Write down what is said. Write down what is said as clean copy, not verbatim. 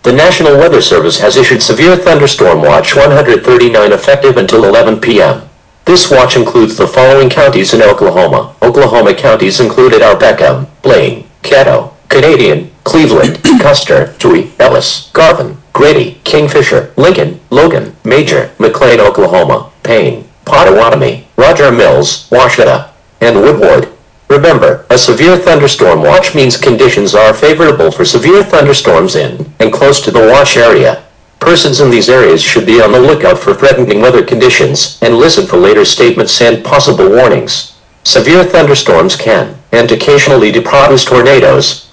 The National Weather Service has issued Severe Thunderstorm Watch 139 effective until 11 p.m. This watch includes the following counties in Oklahoma. Oklahoma counties included are Beckham, Blaine, Caddo, Canadian, Cleveland, Custer, Dewey, Ellis, Garvin, Grady, Kingfisher, Lincoln, Logan, Major, McLean, Oklahoma, Payne, Pottawatomie, Roger Mills, Washita, and Woodward. Remember, a severe thunderstorm watch means conditions are favorable for severe thunderstorms in and close to the watch area. Persons in these areas should be on the lookout for threatening weather conditions and listen for later statements and possible warnings. Severe thunderstorms can, and occasionally do, produce tornadoes,